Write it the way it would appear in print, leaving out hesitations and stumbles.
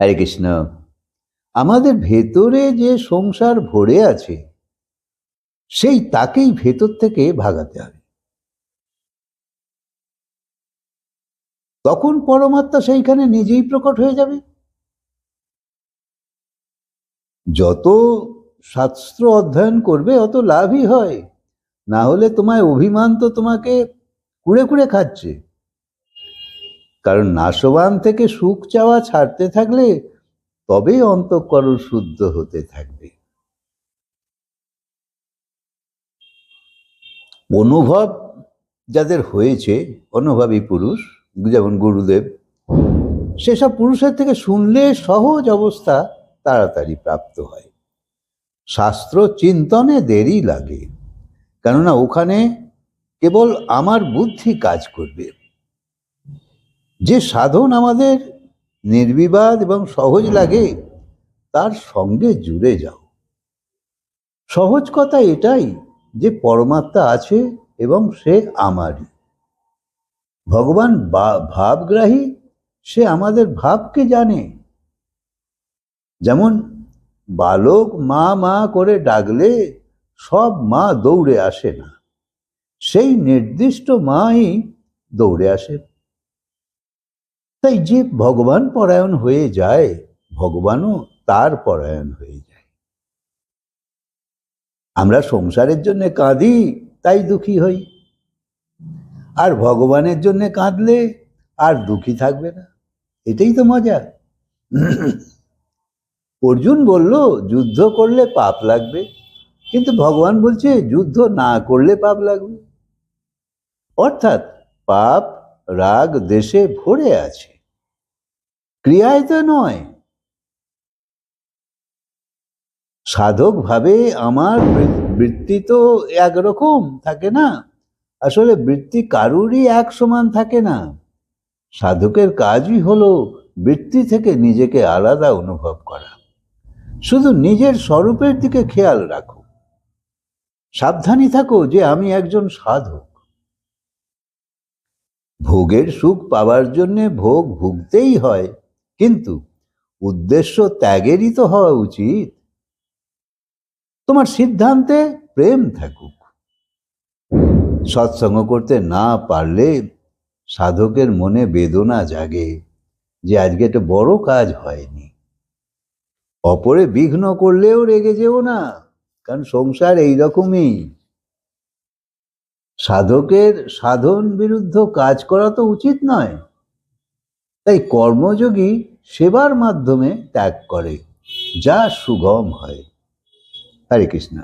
হরে কৃষ্ণ। আমাদের ভেতরে যে সংসার ভরে আছে সেই তাকেই ভেতর থেকে ভাগাতে হবে। তখন পরমাত্মা সেইখানে নিজেই প্রকট হয়ে যাবে। যত শাস্ত্র অধ্যয়ন করবে অত লাভই হয়, না হলে তোমায় অভিমান তো তোমাকে কুড়ে কুড়ে খাচ্ছে। কারণ নাশবান থেকে সুখ চাওয়া ছাড়তে থাকলে তবেই অন্তঃকরণ শুদ্ধ হতে থাকবে। অনুভব যাদের হয়েছে, অনুভবী পুরুষ, যেমন গুরুদেব, সেসব পুরুষের থেকে শুনলে সহজ অবস্থা তাড়াতাড়ি প্রাপ্ত হয়। শাস্ত্র চিন্তনে দেরি লাগে, কেননা ওখানে কেবল আমার বুদ্ধি কাজ করবে। যে সাধন আমাদের নির্বিবাদ এবং সহজ লাগে তার সঙ্গে জুড়ে যাও। সহজ কথা এটাই যে পরমাত্মা আছে এবং সে আমারই। ভগবান ভাবগ্রাহী, সে আমাদের ভাবকে জানে। যেমন বালক মা মা করে ডাকলে সব মা দৌড়ে আসে না, সেই নির্দিষ্ট মাই দৌড়ে আসে। তাই যে ভগবান পরায়ণ হয়ে যায়, ভগবানও তার পরায়ণ হয়ে যায়। আমরা সংসারের জন্য কাঁদি, তাই দুঃখী হই, আর ভগবানের জন্য কাঁদলে আর দুঃখী থাকবে না। এটাই তো মজা। অর্জুন বলল যুদ্ধ করলে পাপ লাগবে, কিন্তু ভগবান বলছে যুদ্ধ না করলে পাপ লাগবে। অর্থাৎ পাপ রাগ দেশে ভরে আছে, ক্রিয়ায় তো নয়। সাধক ভাবে আমার বৃত্তি তো একরকম থাকে না, আসলে বৃত্তি কারুরই এক সমান থাকে না। সাধকের কাজই হলো বৃত্তি থেকে নিজেকে আলাদা অনুভব করা। শুধু নিজের স্বরূপের দিকে খেয়াল রাখো, সাবধানী থাকো যে আমি একজন সাধক। ভোগের সুখ পাওয়ার জন্য ভোগ ভুগতেই হয়, কিন্তু উদ্দেশ্য ত্যাগেরই তো হওয়া উচিত। তোমার সিদ্ধান্তে প্রেম থাকুক। সৎসঙ্গ করতে না পারলে সাধকের মনে বেদনা জাগে যে আজকে একটা বড় কাজ হয়নি। অপরে বিঘ্ন করলেও রেগে যেও না, কারণ সংসার এইরকমই। সাধকের সাধন বিরুদ্ধ কাজ করা তো উচিত নয়। তাই কর্মযোগী সেবার মাধ্যমে ত্যাগ করে, যা সুগম হয়। হরে কৃষ্ণ।